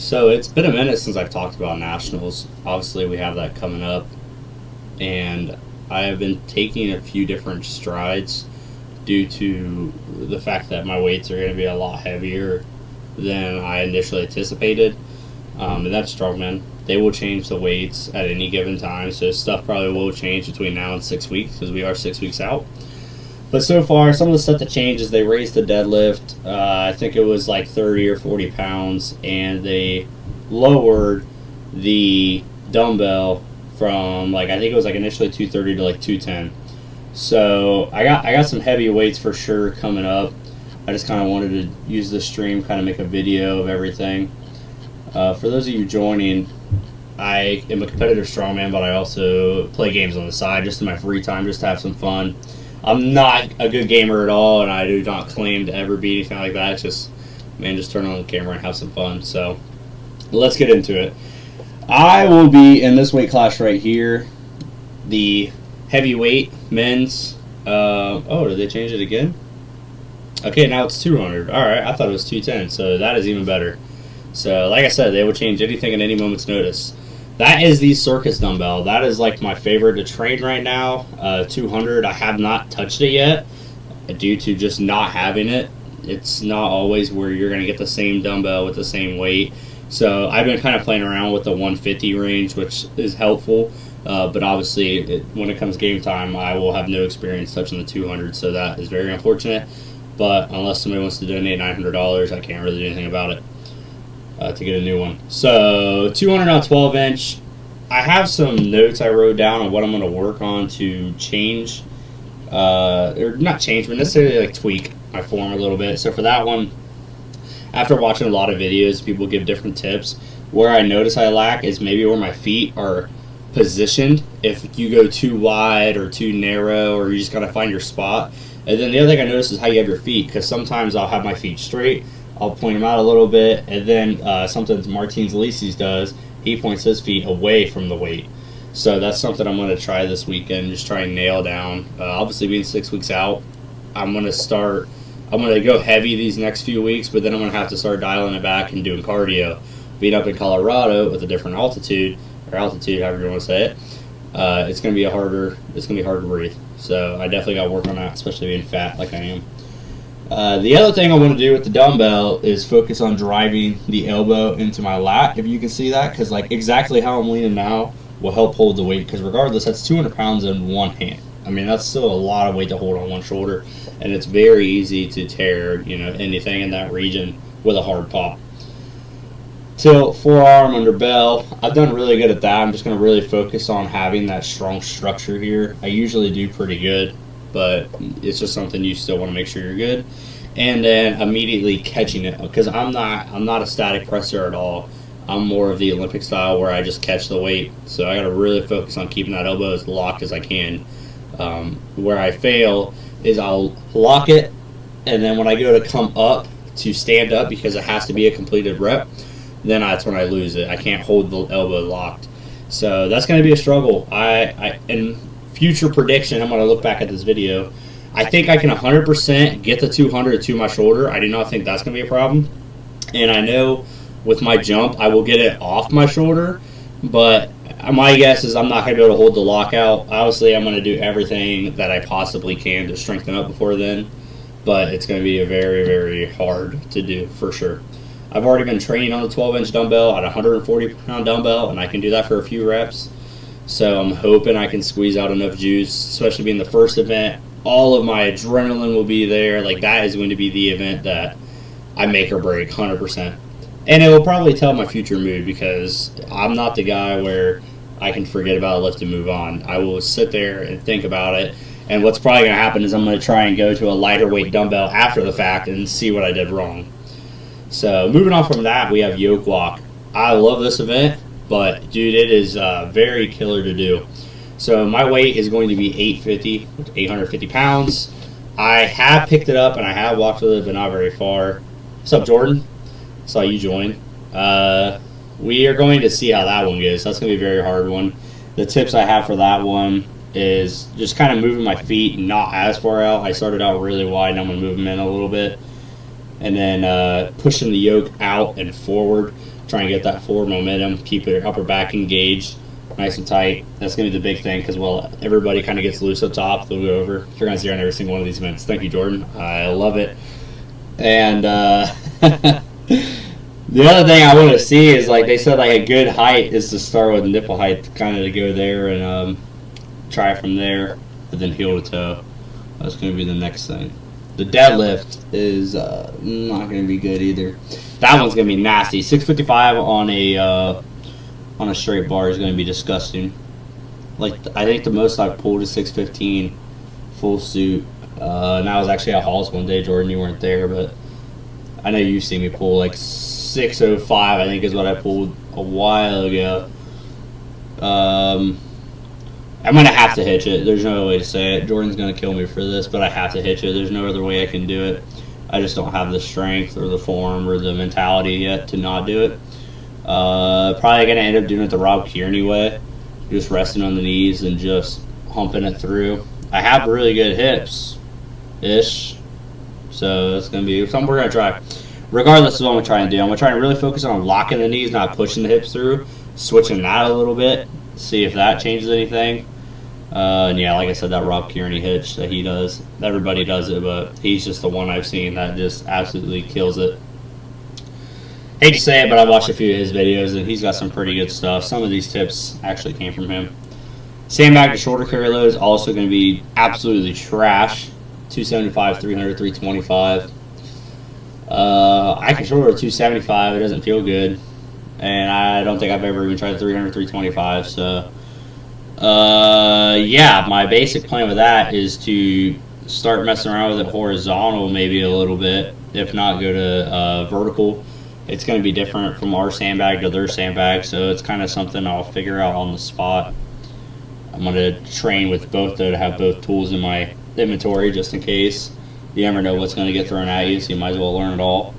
So it's been a minute since I've talked about nationals. Obviously, we have that coming up, and I have been taking a few different strides due to the fact that my weights are going to be a lot heavier than I initially anticipated. And that's strongmen. They will change the weights at any given time, so stuff probably will change between now and 6 weeks because we are 6 weeks out. But so far, some of the stuff that changed is they raised the deadlift. I think it was like 30 or 40 pounds, and they lowered the dumbbell from I think it was initially 230 to 210. So I got some heavy weights for sure coming up. I just kind of wanted to use the stream, kind of make a video of everything. For those of you joining, I am a competitive strongman, but I also play games on the side just in my free time, just to have some fun. I'm not a good gamer at all, and I do not claim to ever be anything like that. It's just, just turn on the camera and have some fun. So let's get into it. I will be in this weight class right here, the heavyweight men's. Oh, did they change it again? Okay, now it's 200. All right, I thought it was 210, so that is even better. So, like I said, they will change anything at any moment's notice. That is the circus dumbbell. That is my favorite to train right now. 200. I have not touched it yet due to just not having it. It's not always where you're going to get the same dumbbell with the same weight. So I've been kind of playing around with the 150 range, which is helpful. But obviously, when it comes game time, I will have no experience touching the 200. So that is very unfortunate. But unless somebody wants to donate $900, I can't really do anything about it. To get a new one. So 200 on 12 inch. I have some notes I wrote down on what I'm going to work on to change, or not change, but necessarily tweak my form a little bit. So for that one, after watching a lot of videos, people give different tips. Where I notice I lack is maybe where my feet are positioned. If you go too wide or too narrow, or you just got to find your spot. And then the other thing I notice is how you have your feet, because sometimes I'll have my feet straight, I'll point them out a little bit, and then something Martins Elises does, he points his feet away from the weight. So that's something I'm going to try this weekend, just try and nail down. Obviously, being 6 weeks out, I'm going to go heavy these next few weeks, but then I'm going to have to start dialing it back and doing cardio. Being up in Colorado with a different altitude, however you want to say it, it's going to be hard to breathe. So I definitely got to work on that, especially being fat like I am. The other thing I want to do with the dumbbell is focus on driving the elbow into my lat, if you can see that, because exactly how I'm leaning now will help hold the weight, because regardless, that's 200 pounds in one hand. That's still a lot of weight to hold on one shoulder, and it's very easy to tear anything in that region with a hard pop. Tilt, forearm, under bell. I've done really good at that. I'm just going to really focus on having that strong structure here. I usually do pretty good, but it's just something you still want to make sure you're good. And then immediately catching it, because I'm not a static presser at all. I'm more of the Olympic style where I just catch the weight. So I got to really focus on keeping that elbow as locked as I can. Where I fail is I'll lock it, and then when I go to come up to stand up, because it has to be a completed rep, then that's when I lose it. I can't hold the elbow locked. So that's going to be a struggle. In future prediction, I'm going to look back at this video. I think I can 100% get the 200 to my shoulder. I do not think that's going to be a problem. And I know with my jump, I will get it off my shoulder. But my guess is I'm not going to be able to hold the lockout. Obviously, I'm going to do everything that I possibly can to strengthen up before then. But it's going to be very, very hard to do for sure. I've already been training on the 12-inch dumbbell at a 140-pound dumbbell, and I can do that for a few reps. So I'm hoping I can squeeze out enough juice, especially being the first event. All of my adrenaline will be there. That is going to be the event that I make or break 100%. And it will probably tell my future mood, because I'm not the guy where I can forget about a lift and move on. I will sit there and think about it. And what's probably going to happen is I'm going to try and go to a lighter weight dumbbell after the fact and see what I did wrong. So moving on from that, we have yoke walk. I love this event, but dude, it is very killer to do. So my weight is going to be 850 pounds. I have picked it up and I have walked with it, but not very far. What's up, Jordan? Saw you join. We are going to see how that one goes. That's going to be a very hard one. The tips I have for that one is just kind of moving my feet not as far out. I started out really wide, and I'm going to move them in a little bit. And then pushing the yoke out and forward. try and get that forward momentum, keep your upper back engaged, nice and tight. That's going to be the big thing because, well, everybody kind of gets loose up top, they'll go over. You're going to see on every single one of these events. Thank you, Jordan. I love it. And the other thing I want to see is, like they said, like a good height is to start with nipple height, kind of to go there and try from there, and then heel to toe. That's going to be the next thing. The deadlift is not going to be good either. That one's going to be nasty. 655 on a straight bar is going to be disgusting. Like, I think the most I've pulled is 615 full suit. And I was actually at Halls one day, Jordan. You weren't there, but I know you've seen me pull like 605. I think is what I pulled a while ago. I'm going to have to hitch it. There's no way to say it. Jordan's going to kill me for this, but I have to hitch it. There's no other way I can do it. I just don't have the strength or the form or the mentality yet to not do it. Probably going to end up doing it the Rob Kearney way. Just resting on the knees and just humping it through. I have really good hips-ish. So it's going to be something we're going to try. Regardless of what I'm going to try and do, I'm going to try and really focus on locking the knees, not pushing the hips through. Switching that a little bit. See if that changes anything. And yeah, like I said, that Rob Kearney hitch that he does, everybody does it, but he's just the one I've seen that just absolutely kills it. Hate to say it, but I watched a few of his videos, and he's got some pretty good stuff. Some of these tips actually came from him. Sandbag to shoulder carry load is also going to be absolutely trash. 275, 300, 325. I can shoulder a 275. It doesn't feel good. And I don't think I've ever even tried 300, 325. So, yeah, my basic plan with that is to start messing around with it horizontal maybe a little bit. If not, go to vertical. It's going to be different from our sandbag to their sandbag, so it's kind of something I'll figure out on the spot. I'm going to train with both, though, to have both tools in my inventory just in case. You never know what's going to get thrown at you, so you might as well learn it all.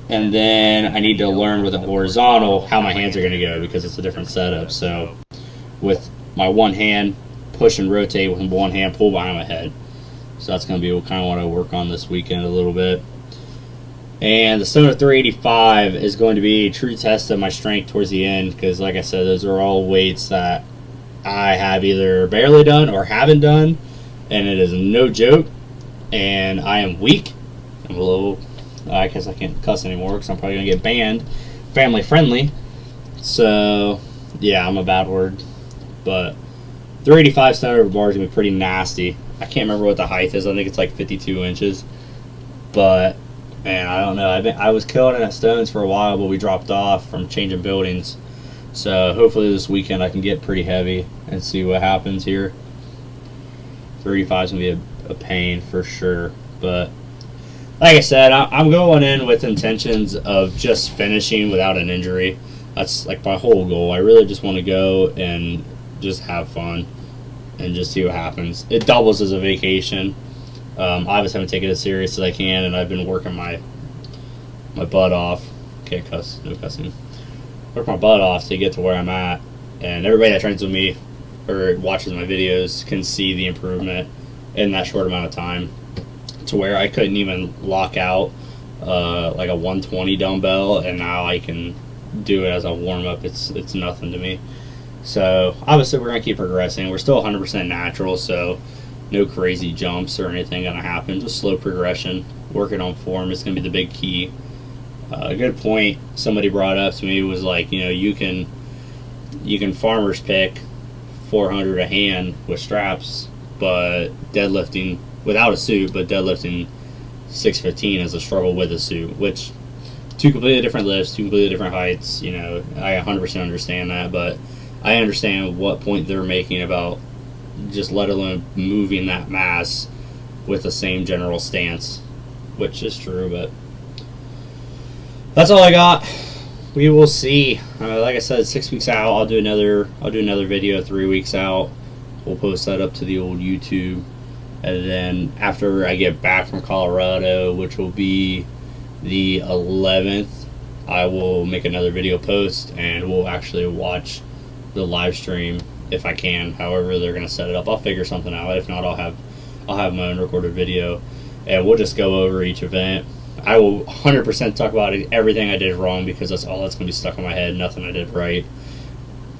And then I need to learn with a horizontal how my hands are going to go because it's a different setup. So with my one hand, push and rotate, with one hand, pull behind my head. So that's going to be kind of what I work on this weekend a little bit. And the Stoner 385 is going to be a true test of my strength towards the end because, like I said, those are all weights that I have either barely done or haven't done. And it is no joke. And I am weak. I'm a little... I guess I can't cuss anymore because I'm probably going to get banned. Family friendly. So, yeah, I'm a bad word. But 385 Stoner bar is going to be pretty nasty. I can't remember what the height is. I think it's like 52 inches. But... man, I don't know. I was killing it at Stones for a while, but we dropped off from changing buildings. So hopefully this weekend I can get pretty heavy and see what happens here. 35 is going to be a pain for sure. But like I said, I'm going in with intentions of just finishing without an injury. That's like my whole goal. I really just want to go and just have fun and just see what happens. It doubles as a vacation. Obviously, I'm taking it as serious as I can, and I've been working my butt off. Can't cuss, no cussing. Work my butt off to get to where I'm at, and everybody that trains with me or watches my videos can see the improvement in that short amount of time. To where I couldn't even lock out like a 120 dumbbell, and now I can do it as a warm up. It's nothing to me. So obviously, we're gonna keep progressing. We're still 100% natural, so. No crazy jumps or anything going to happen. Just slow progression. Working on form is going to be the big key. A good point somebody brought up to me was like, you know, you can farmer's pick 400 a hand with straps, but deadlifting without a suit, but deadlifting 615 is a struggle with a suit, which two completely different lifts, two completely different heights. You know, I 100% understand that, but I understand what point they're making about just let alone moving that mass with the same general stance, which is true, but that's all I got. We will see. Like I said, 6 weeks out, I'll do another video 3 weeks out. We'll post that up to the old YouTube, and then after I get back from Colorado, which will be the 11th, I will make another video post, and we'll actually watch the live stream. If I can, however they're gonna set it up, I'll figure something out. If not, I'll have my own recorded video, and we'll just go over each event I will 100% talk about everything I did wrong because that's all that's going to be stuck in my head. Nothing I did right.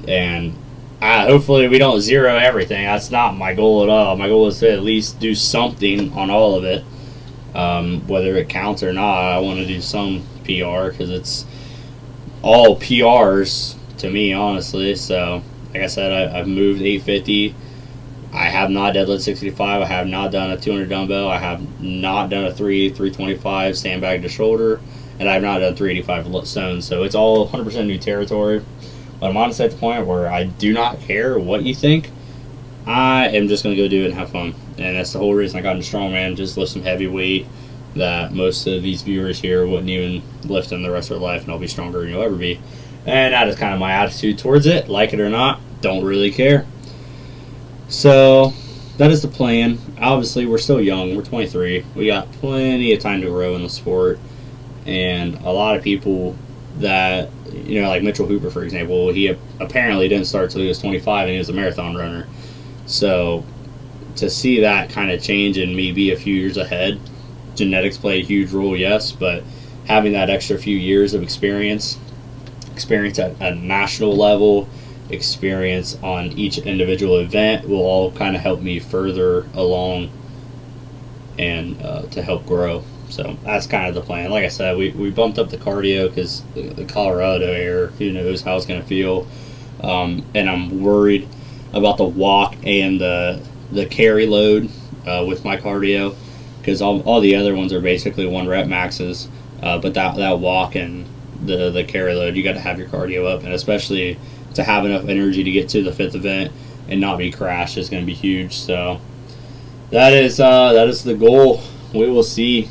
And hopefully we don't zero everything. That's not my goal at all. My goal is to at least do something on all of it. Whether it counts or not, I want to do some PR because it's all PRs to me, honestly. So, like I said, I've moved 850. I have not deadlift 65. I have not done a 200 dumbbell. I have not done a 325 sandbag to shoulder. And I have not done 385 stones. So it's all 100% new territory. But I'm honestly at the point where I do not care what you think. I am just going to go do it and have fun. And that's the whole reason I got into strongman. Just lift some heavy weight that most of these viewers here wouldn't even lift in the rest of their life. And I'll be stronger than you'll ever be. And that is kind of my attitude towards it. Like it or not, don't really care. So that is the plan. Obviously, we're still young. We're 23. We got plenty of time to grow in the sport. And a lot of people that, like Mitchell Hooper, for example, he apparently didn't start till he was 25 and he was a marathon runner. So to see that kind of change and me be a few years ahead, genetics play a huge role, yes, but having that extra few years of experience at a national level, experience on each individual event will all kind of help me further along and to help grow. So that's kind of the plan. Like I said, we bumped up the cardio because the Colorado air, who knows how it's going to feel. And I'm worried about the walk and the carry load with my cardio because all the other ones are basically 1 rep maxes. But that walk and the carry load, you got to have your cardio up, and especially to have enough energy to get to the 5th event and not be crashed is going to be huge. So that is the goal. We will see